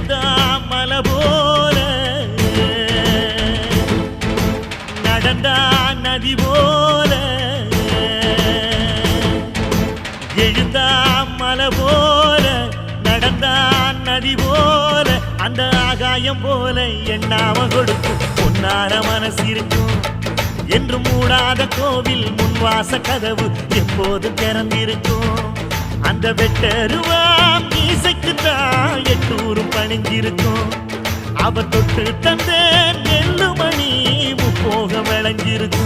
எழுந்தா மலை போல நடந்தா நதி போல எழுந்தா மலை போல நடந்தா நதி போல அந்த ஆகாயம் போல எண்ணாம கொடுக்கும் பொன்னார மனசு இருக்கும் என்று மூடாத கோவில் முன்வாச கதவு எப்போது திறந்திருக்கும் அந்த வெட்டருவா மீசைக்குத்தான் எட்டூரும் பணிஞ்சிருக்கும் அவ தொட்டு தந்த நெல்லுமணி முப்போக விளைஞ்சிருக்கும்